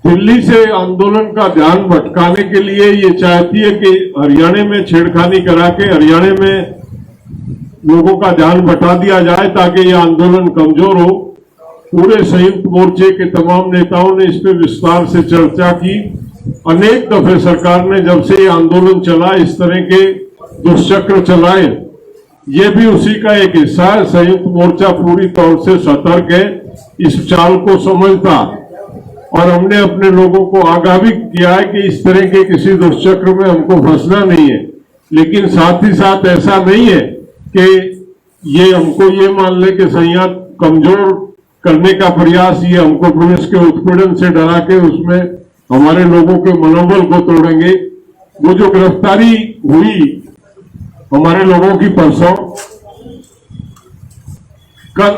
दिल्ली से आंदोलन का ध्यान भटकाने के लिए ये चाहती है कि हरियाणा में छेड़खानी करा के हरियाणा में लोगों का ध्यान भटा दिया जाए ताकि ये आंदोलन कमजोर हो। पूरे संयुक्त मोर्चे के तमाम नेताओं ने इस पर विस्तार से चर्चा की। अनेक दफे सरकार ने जब से ये आंदोलन चला इस तरह के दुष्चक्र चलाए, ये भी उसी का एक हिस्सा है। संयुक्त मोर्चा पूरी तौर से सतर्क है, इस चाल को समझता, और हमने अपने लोगों को आगाह भी किया है कि इस तरह के किसी दुष्चक्र में हमको फंसना नहीं है। लेकिन साथ ही साथ ऐसा नहीं है कि ये हमको ये मान ले कि संयत कमजोर करने का प्रयास, ये हमको पुलिस के उत्पीड़न से डरा के उसमें हमारे लोगों के मनोबल को तोड़ेंगे। वो जो गिरफ्तारी हुई हमारे लोगों की परसों, कल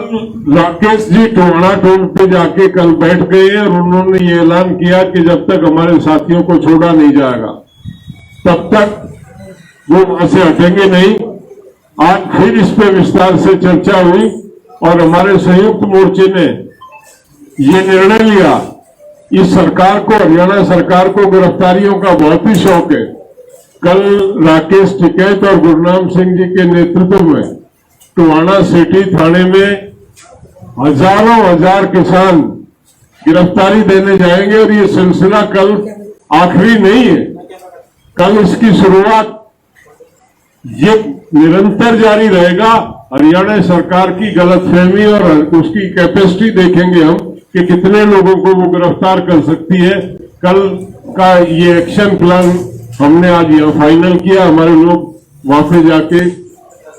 राकेश जी टोहाना टोल पे जाके कल बैठ गए और उन्होंने ये ऐलान किया कि जब तक हमारे साथियों को छोड़ा नहीं जाएगा तब तक वो वहां से हटेंगे नहीं। आज फिर इस पे विस्तार से चर्चा हुई और हमारे संयुक्त मोर्चे ने ये निर्णय लिया। इस सरकार को, हरियाणा सरकार को गिरफ्तारियों का बहुत ही शौक है। कल राकेश टिकैत और गुरनाम सिंह जी के नेतृत्व में टोहाना सिटी थाने में हजारों हजार किसान गिरफ्तारी देने जाएंगे और ये सिलसिला कल आखिरी नहीं है, कल इसकी शुरुआत, ये निरंतर जारी रहेगा। हरियाणा सरकार की गलतफहमी और उसकी कैपेसिटी देखेंगे हम कि कितने लोगों को वो गिरफ्तार कर सकती है। कल का ये एक्शन प्लान हमने आज यह फाइनल किया। हमारे लोग वहां पे जाके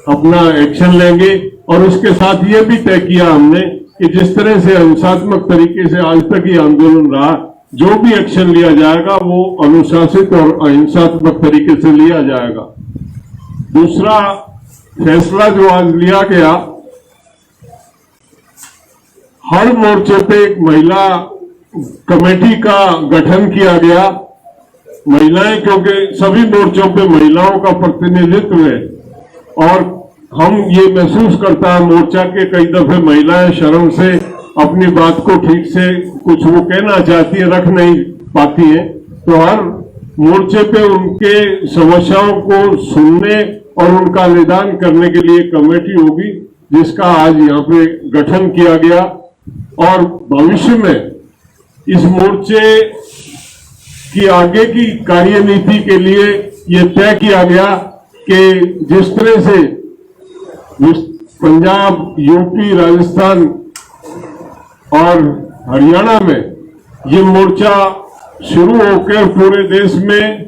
अपना एक्शन लेंगे और उसके साथ ये भी तय किया हमने कि जिस तरह से हिंसात्मक तरीके से आज तक ये आंदोलन रहा, जो भी एक्शन लिया जाएगा वो अनुशासित और अहिंसात्मक तरीके से लिया जाएगा। दूसरा फैसला जो आज लिया गया, हर मोर्चे पे एक महिला कमेटी का गठन किया गया। महिलाएं, क्योंकि सभी मोर्चों पे महिलाओं का प्रतिनिधित्व है और हम ये महसूस करता है मोर्चा के कई दफे महिलाएं शर्म से अपनी बात को ठीक से कुछ वो कहना चाहती है, रख नहीं पाती हैं। तो हर मोर्चे पे उनके समस्याओं को सुनने और उनका निदान करने के लिए कमेटी होगी, जिसका आज यहाँ पे गठन किया गया। और भविष्य में इस मोर्चे की आगे की कार्यनीति के लिए ये तय किया गया कि जिस तरह से पंजाब, यूपी, राजस्थान और हरियाणा में ये मोर्चा शुरू होकर पूरे देश में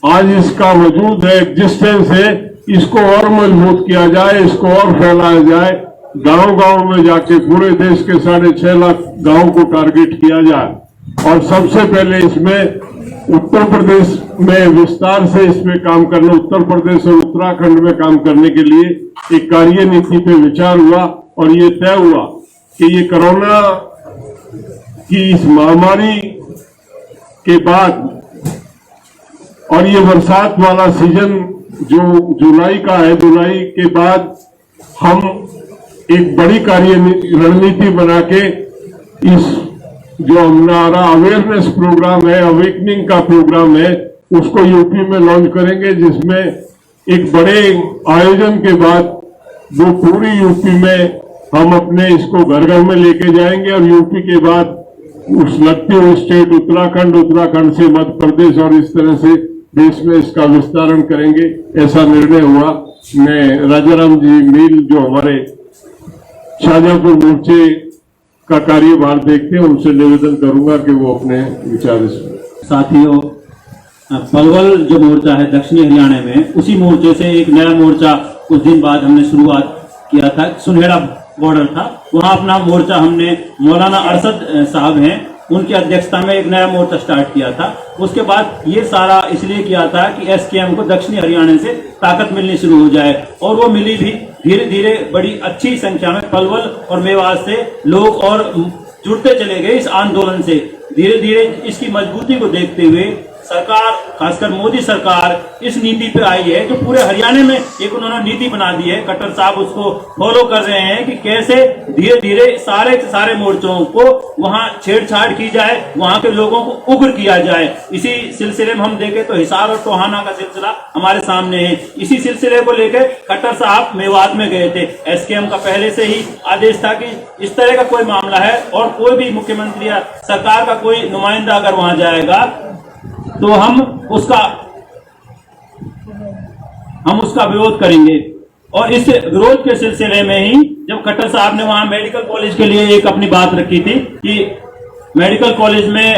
आज इसका वजूद है, एग्जिस्टेंस है, इसको और मजबूत किया जाए, इसको और फैलाया जाए। गांव-गांव में जाके पूरे देश के 6.5 लाख गांव को टारगेट किया जाए और सबसे पहले इसमें उत्तर प्रदेश में विस्तार से इसमें काम करने, उत्तर प्रदेश और उत्तराखंड में काम करने के लिए एक कार्यनीति पे विचार हुआ और ये तय हुआ कि ये कोरोना की इस महामारी के बाद और ये बरसात वाला सीजन जो जुलाई का है, जुलाई के बाद हम एक बड़ी रणनीति बना के इस जो हमारा अवेयरनेस प्रोग्राम है, अवेकनिंग का प्रोग्राम है, उसको यूपी में लॉन्च करेंगे, जिसमें एक बड़े आयोजन के बाद वो पूरी यूपी में हम अपने इसको घर घर में लेके जाएंगे और यूपी के बाद उस लगते हुए स्टेट उत्तराखंड, उत्तराखंड से मध्य प्रदेश और इस तरह से देश में इसका विस्तारण करेंगे। ऐसा निर्णय हुआ। मैं राजाराम जी मील जो हमारे शाहजहांपुर मोर्चे का कार्यभार देखते हैं, उनसे निवेदन करूंगा कि वो अपने विचार इसमें। साथियों, पलवल जो मोर्चा है दक्षिणी हरियाणा में, उसी मोर्चे से एक नया मोर्चा कुछ दिन बाद हमने शुरुआत किया था। सुनहेड़ा बॉर्डर था, वहां अपना मोर्चा हमने मौलाना अरशद साहब हैं उनकी अध्यक्षता में एक नया मोर्चा स्टार्ट किया था। उसके बाद ये सारा इसलिए किया था कि एसकेएम को दक्षिणी हरियाणा से ताकत मिलनी शुरू हो जाए और वो मिली भी। धीरे धीरे बड़ी अच्छी संख्या में पलवल और मेवात से लोग और जुड़ते चले गए इस आंदोलन से। धीरे धीरे इसकी मजबूती को देखते हुए सरकार, खासकर मोदी सरकार इस नीति पे आई है जो पूरे हरियाणा में एक उन्होंने नीति बना दी है। खट्टर साहब उसको फॉलो कर रहे हैं कि कैसे धीरे धीरे सारे के सारे मोर्चों को वहां छेड़छाड़ की जाए, वहां के लोगों को उग्र किया जाए। इसी सिलसिले में हम देखें तो हिसार और टोहाना का सिलसिला हमारे सामने है। इसी सिलसिले को लेकर खट्टर साहब मेवात में गए थे। एसकेएम का पहले से ही आदेश था कि इस तरह का कोई मामला है और कोई भी मुख्यमंत्री या सरकार का कोई नुमाइंदा अगर वहां जाएगा तो हम उसका विरोध करेंगे। और इस विरोध के सिलसिले में ही जब खट्टर साहब ने वहां मेडिकल कॉलेज के लिए एक अपनी बात रखी थी कि मेडिकल कॉलेज में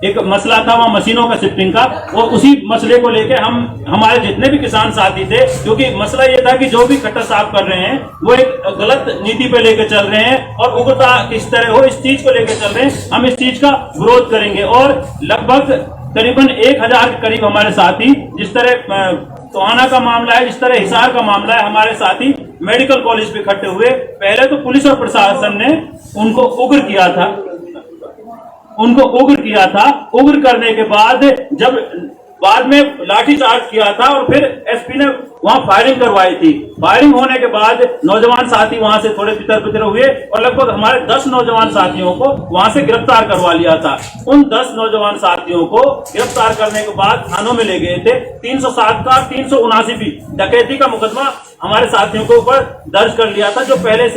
एक मसला था वहां मशीनों का शिफ्टिंग का, और उसी मसले को लेके हमारे जितने भी किसान साथी थे, क्योंकि मसला ये था कि जो भी खट्टर साहब कर रहे हैं वो एक गलत नीति पे लेके चल रहे हैं और उग्रता किस तरह हो इस चीज को लेके चल रहे हैं। हम इस चीज का विरोध करेंगे और लगभग करीबन 1000 के करीब हमारे साथी, जिस तरह टोहाना का मामला है, जिस तरह हिसार का मामला है, हमारे साथी मेडिकल कॉलेज पे इकट्ठे हुए। पहले तो पुलिस और प्रशासन ने उनको उग्र किया था। उग्र करने के बाद जब बाद में लाठीचार्ज किया था और फिर एसपी ने वहां फायरिंग करवाई थी। फायरिंग होने के बाद नौजवान साथी वहां से थोड़े तितर-बितर हुए और लगभग हमारे 10 नौजवान साथियों को वहां से गिरफ्तार करवा लिया था। उन 10 नौजवान साथियों को गिरफ्तार करने के बाद थानों में ले गए थे। 307 का 379 डकैती का मुकदमा हमारे साथियों के ऊपर दर्ज कर लिया था, जो पहले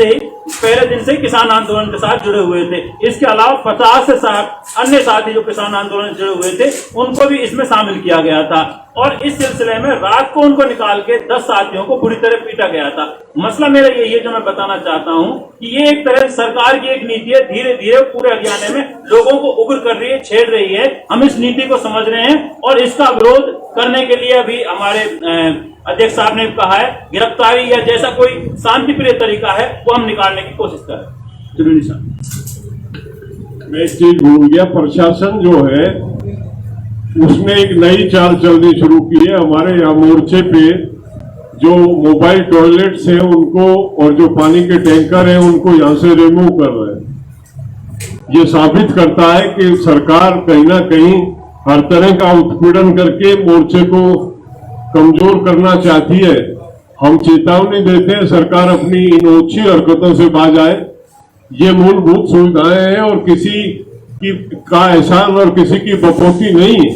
दिन से किसान आंदोलन के साथ जुड़े हुए थे। इसके अलावा 50 से 60 अन्य साथी जो किसान आंदोलन से जुड़े हुए थे उनको भी इसमें शामिल किया गया था। और इस सिलसिले में रात को उनको निकाल के 10 साथियों को बुरी तरह पीटा गया था। मसला मेरा यही है जो मैं बताना चाहता हूं कि ये एक तरह सरकार की एक नीति है, धीरे धीरे पूरे हरियाणा में लोगों को उग्र कर रही है, छेड़ रही है। हम इस नीति को समझ रहे हैं और इसका विरोध करने के लिए अभी हमारे अध्यक्ष साहब ने कहा है गिरफ्तारी या जैसा कोई शांतिप्रिय तरीका है वो हम निकालने की कोशिश करें। मैं एक चीज भूल गया, प्रशासन जो है उसने एक नई चाल चलनी शुरू की है। हमारे यहाँ मोर्चे पे जो मोबाइल टॉयलेट्स हैं उनको और जो पानी के टैंकर हैं उनको यहाँ से रिमूव कर रहे हैं। ये साबित करता है कि सरकार कहीं ना कहीं हर तरह का उत्पीड़न करके मोर्चे को कमजोर करना चाहती है। हम चेतावनी देते हैं सरकार अपनी इन ओछी हरकतों से बाज आए। ये मूलभूत सुविधाएं हैं और किसी की का एहसान और किसी की बकौती नहीं है।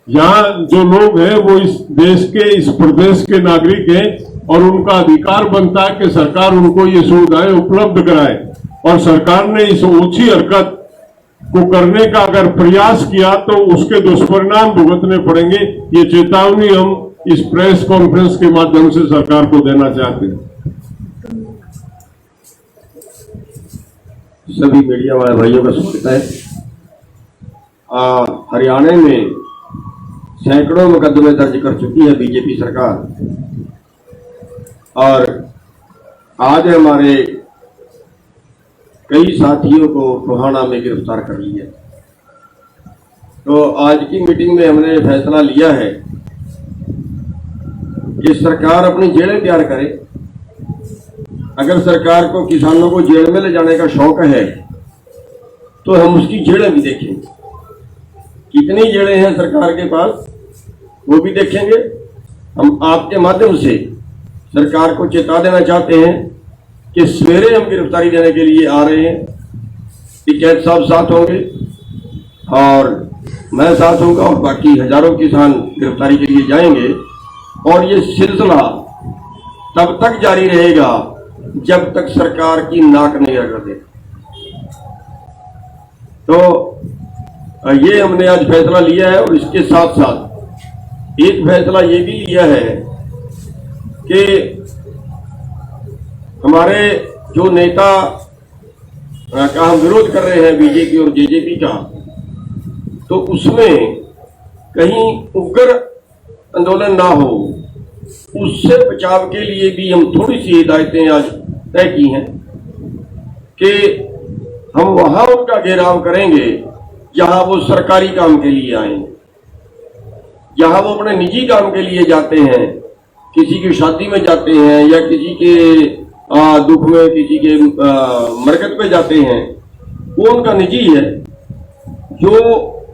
यहाँ जो लोग हैं वो इस देश के, इस प्रदेश के नागरिक हैं और उनका अधिकार बनता है कि सरकार उनको ये सुविधाएं उपलब्ध कराए। और सरकार ने इस ओछी हरकत को करने का अगर प्रयास किया तो उसके दुष्परिणाम भुगतने पड़ेंगे। ये चेतावनी हम इस प्रेस कॉन्फ्रेंस के माध्यम से सरकार को देना चाहते हैं। सभी मीडिया वाले भाइयों का स्वागत है। हरियाणा में सैकड़ों मुकदमे दर्ज कर चुकी है बीजेपी सरकार और आज हमारे कई साथियों को टोहाना में गिरफ्तार कर लिया। तो आज की मीटिंग में हमने फैसला लिया है कि सरकार अपनी जेलें तैयार करे। अगर सरकार को किसानों को जेल में ले जाने का शौक है तो हम उसकी जेलें भी देखेंगे। कितनी जेलें हैं सरकार के पास वो भी देखेंगे। हम आपके माध्यम से सरकार को चेता देना चाहते हैं कि सवेरे हम गिरफ्तारी देने के लिए आ रहे हैं। टिकैत साहब साथ होंगे और मैं साथ होऊंगा और बाकी हजारों किसान गिरफ्तारी के लिए जाएंगे। और ये सिलसिला तब तक जारी रहेगा जब तक सरकार की नाक नहीं रगड़ दे। तो ये हमने आज फैसला लिया है और इसके साथ साथ एक फैसला ये भी लिया है कि हमारे जो नेता का हम विरोध कर रहे हैं बीजेपी और जेजेपी का, तो उसमें कहीं उग्र आंदोलन ना हो, उससे बचाव के लिए भी हम थोड़ी सी हिदायतें आज तय की हैं कि हम वहां उनका घेराव करेंगे जहां वो सरकारी काम के लिए आएंगे, जहां वो अपने निजी काम के लिए जाते हैं, किसी की शादी में जाते हैं या किसी के दुख में, किसी के मरकत पे जाते हैं, वो उनका निजी है। जो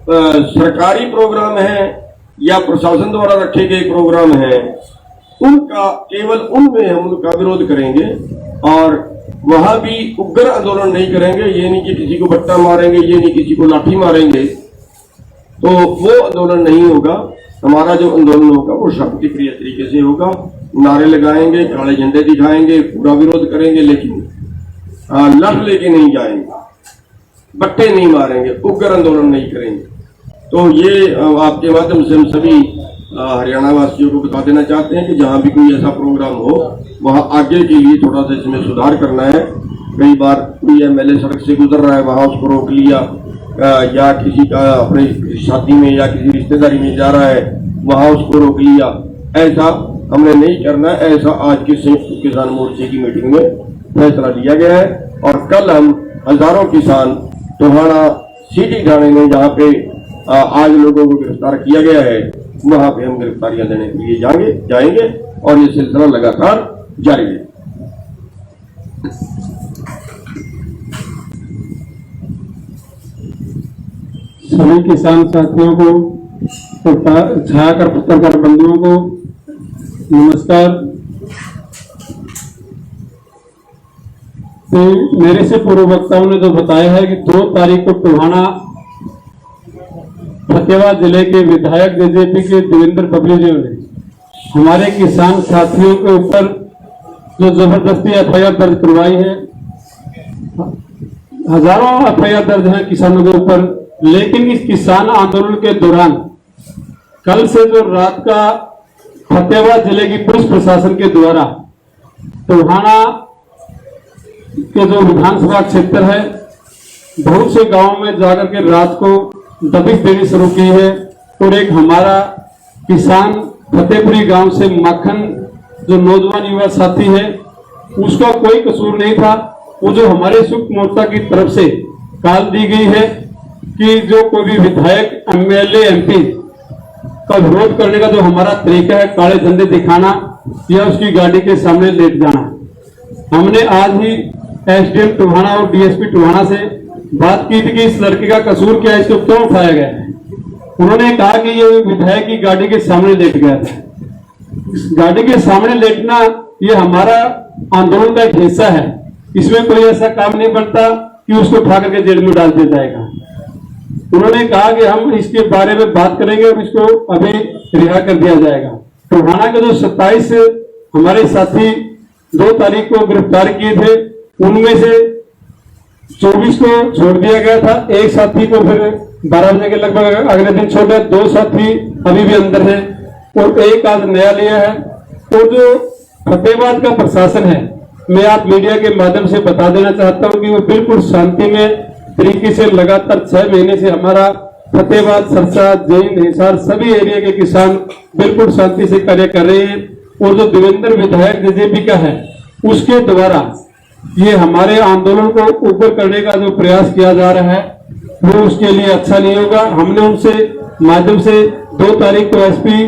सरकारी प्रोग्राम है या प्रशासन द्वारा रखे गए प्रोग्राम है, उनका केवल उनमें हम उनका विरोध करेंगे और वहां भी उग्र आंदोलन नहीं करेंगे। ये नहीं कि किसी को बट्टा मारेंगे, ये नहीं किसी को लाठी मारेंगे, तो वो आंदोलन नहीं होगा। हमारा जो आंदोलन होगा वो शांति प्रिय तरीके से होगा। नारे लगाएंगे, काले झंडे दिखाएंगे, पूरा विरोध करेंगे, लेकिन लठ लेके नहीं जाएंगे, बट्टे नहीं मारेंगे, उग्र आंदोलन नहीं करेंगे। तो ये आपके माध्यम से हम सभी हरियाणा वासियों को बता देना चाहते हैं कि जहां भी कोई ऐसा प्रोग्राम हो वहां आगे के लिए थोड़ा सा इसमें सुधार करना है। कई बार कोई एमएलए सड़क से गुजर रहा है, वहां उसको रोक लिया, या किसी का अपने शादी में या किसी रिश्तेदारी में जा रहा है, वहां उसको रोक लिया। ऐसा हमने नहीं करना है। ऐसा आज के संयुक्त किसान मोर्चे की मीटिंग में फैसला लिया गया है और कल हम हजारों किसान टोहाना सिटी थाने में जहाँ पे आज लोगों को गिरफ्तार किया गया है, वहां पे हम गिरफ्तारियां देने के लिए जाएंगे और ये सिलसिला लगातार जारी है। सभी किसान साथियों को, छायाकर पत्रकार बंधुओं को नमस्कार। तो मेरे से पूर्व वक्ताओं ने जो बताया है कि 2 तारीख को टोहाना फतेहाबाद जिले के विधायक बीजेपी के देवेंद्र बबली जी ने हमारे किसान साथियों के ऊपर जो जबरदस्ती एफआईआर दर्ज करवाई है। हजारों एफआईआर दर्ज है किसानों के ऊपर, लेकिन इस किसान आंदोलन के दौरान कल से जो रात का फतेहाबाद जिले की पुलिस प्रशासन के द्वारा टोहाना के जो विधानसभा क्षेत्र है, बहुत से गांवों में जाकर के रात को दबिश देनी शुरू की है। और एक हमारा किसान फतेहपुरी गांव से माखन जो नौजवान युवा साथी है, उसका कोई कसूर नहीं था। वो जो हमारे संयुक्त मोर्चा की तरफ से कॉल दी गई है कि जो कोई भी विधायक, एमएलए, एमपी का विरोध करने का जो हमारा तरीका है, काले झंडे दिखाना या उसकी गाड़ी के सामने लेट जाना। हमने आज ही एसडीएम टोहाना और डीएसपी टोहाना से बात की थी कि इस लड़के का कसूर क्या है, इसको क्यों उठाया गया है। उन्होंने कहा कि ये विधायक की गाड़ी के सामने लेट गया था। गाड़ी के सामने लेटना ये हमारा आंदोलन का एक हिस्सा है, इसमें कोई ऐसा काम नहीं बनता कि उसको उठा करके जेल में डाल दिया जाएगा। उन्होंने कहा कि हम इसके बारे में बात करेंगे और इसको अभी रिहा कर दिया जाएगा। टोहाना के जो 27 हमारे साथी 2 तारीख को गिरफ्तार किए थे, उनमें से 24 को छोड़ दिया गया था। एक साथी को फिर 12 बजे के लगभग अगले दिन छोड़ा। 2 साथी अभी भी अंदर हैं और एक आज नया लिया है। तो जो फतेहाबाद का प्रशासन है, मैं आप मीडिया के माध्यम से बता देना चाहता हूं कि वो बिल्कुल शांति में तरीके से लगातार 6 महीने से हमारा फतेहाबाद, सरसा, जैन, हिसार सभी एरिया के किसान बिल्कुल शांति से कार्य कर रहे हैं। और जो देवेंद्र विधायक बीजेपी का है, उसके द्वारा ये हमारे आंदोलन को ऊपर करने का जो प्रयास किया जा रहा है, वो उसके लिए अच्छा नहीं होगा। हमने उनसे माध्यम से 2 तारीख को एसपी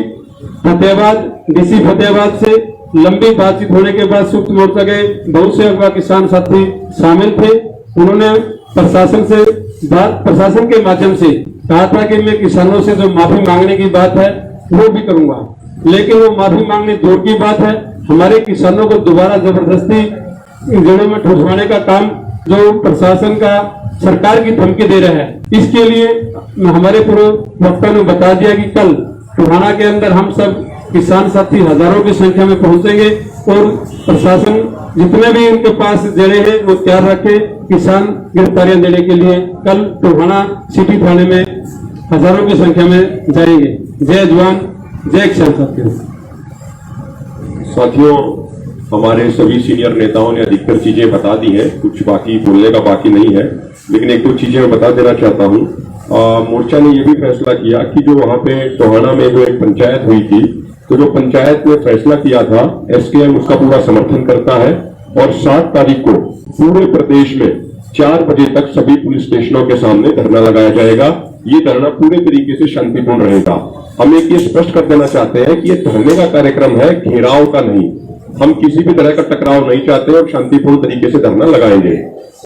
फतेहाबाद, डीसी फतेहाबाद से लंबी बातचीत होने के बाद संयुक्त मोर्चा के बहुत से अगवा किसान साथी शामिल थे। उन्होंने प्रशासन के माध्यम से कहा था कि मैं किसानों से जो माफी मांगने की बात है वो भी करूंगा, लेकिन वो माफी मांगने दूर की बात है, हमारे किसानों को दोबारा जबरदस्ती जड़ों में ठुसवाने का काम जो प्रशासन का सरकार की धमकी दे रहा है, इसके लिए हमारे पूर्व वक्ता ने बता दिया कि कल टोहाना के अंदर हम सब किसान साथी हजारों की संख्या में पहुंचेंगे और प्रशासन जितने भी उनके पास जड़े हैं वो तैयार रखे किसान गिरफ्तारियां देने के लिए। कल टोहाना सिटी थाने में हजारों की संख्या में जाएंगे। जय जवान, जय किसान। साथियों, हमारे सभी सीनियर नेताओं ने अधिकतर चीजें बता दी है, कुछ बाकी बोलने का बाकी नहीं है, लेकिन 1-2 चीजें मैं बता देना चाहता हूँ। मोर्चा ने यह भी फैसला किया कि जो वहां पे टोहाना में जो एक पंचायत हुई थी, तो जो पंचायत ने फैसला किया था, एसकेएम उसका पूरा समर्थन करता है और 7 तारीख को पूरे प्रदेश में 4 बजे तक सभी पुलिस स्टेशनों के सामने धरना लगाया जाएगा। ये धरना पूरे तरीके से शांतिपूर्ण रहेगा। हम एक ये स्पष्ट कर देना चाहते हैं कि ये धरने का कार्यक्रम है, घेराव का नहीं। हम किसी भी तरह का टकराव नहीं चाहते और शांतिपूर्ण तरीके से धरना लगाएंगे।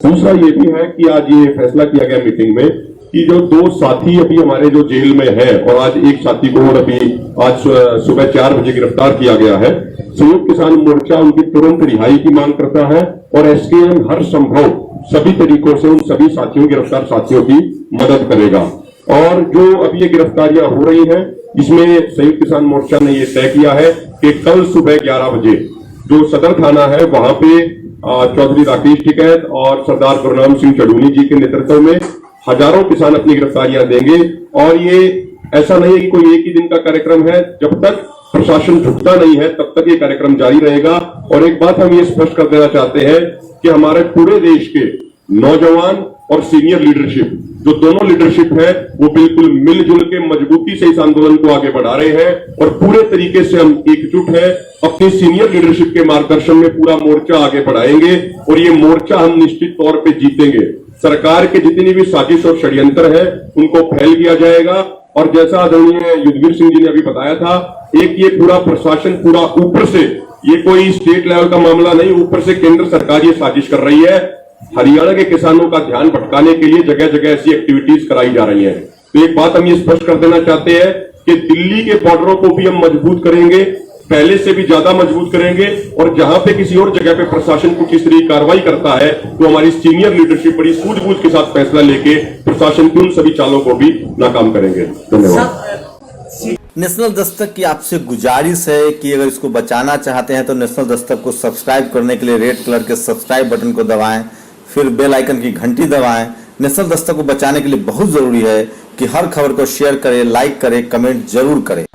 दूसरा ये भी है कि आज ये फैसला किया गया मीटिंग में कि जो 2 साथी अभी हमारे जो जेल में है और आज एक साथी को और अभी आज सुबह 4 बजे गिरफ्तार किया गया है, संयुक्त किसान मोर्चा उनकी तुरंत रिहाई की मांग करता है और एसकेएम हर संभव सभी तरीकों से उन सभी साथियों, गिरफ्तार साथियों की मदद करेगा। और जो अभी ये गिरफ्तारियां हो रही हैं, इसमें संयुक्त किसान मोर्चा ने ये तय किया है कि कल सुबह 11 बजे जो सदर थाना है वहां पे चौधरी राकेश टिकैत और सरदार गुरनाम सिंह चढ़ूनी जी के नेतृत्व में हजारों किसान अपनी गिरफ्तारियां देंगे। और ये ऐसा नहीं है कि कोई एक ही दिन का कार्यक्रम है, जब तक प्रशासन झुकता नहीं है तब तक ये कार्यक्रम जारी रहेगा। और एक बात हम ये स्पष्ट कर देना चाहते हैं कि हमारे पूरे देश के नौजवान और सीनियर लीडरशिप, जो दोनों लीडरशिप है, वो बिल्कुल मिलजुल के मजबूती से इस आंदोलन को आगे बढ़ा रहे हैं और पूरे तरीके से हम एकजुट हैं। अपनी सीनियर लीडरशिप के मार्गदर्शन में पूरा मोर्चा आगे बढ़ाएंगे और ये मोर्चा हम निश्चित तौर पे जीतेंगे। सरकार के जितनी भी साजिश और षड्यंत्र है उनको फैल किया जाएगा। और जैसा आदरणीय युद्धवीर सिंह जी ने अभी बताया था, एक ये पूरा प्रशासन पूरा ऊपर से, ये कोई स्टेट लेवल का मामला नहीं, ऊपर से केंद्र सरकार ये साजिश कर रही है। हरियाणा के किसानों का ध्यान भटकाने के लिए जगह जगह ऐसी एक्टिविटीज कराई जा रही हैं। तो एक बात हम ये स्पष्ट कर देना चाहते हैं कि दिल्ली के बॉर्डरों को भी हम मजबूत करेंगे, पहले से भी ज्यादा मजबूत करेंगे। और जहां पे किसी और जगह पे प्रशासन कुछ इस तरह की कार्रवाई करता है तो हमारी सीनियर लीडरशिप बड़ी सूझबूझ के साथ फैसला लेके प्रशासन की उन सभी चालों को भी नाकाम करेंगे। धन्यवाद। नेशनल दस्तक की आपसे गुजारिश है कि अगर इसको बचाना चाहते हैं तो नेशनल दस्तक को सब्सक्राइब करने के लिए रेड कलर के सब्सक्राइब बटन को दबाएं, फिर बेल आइकन की घंटी दबाएं। नेशनल दस्तक को बचाने के लिए बहुत जरूरी है कि हर खबर को शेयर करें, लाइक करें, कमेंट जरूर करें।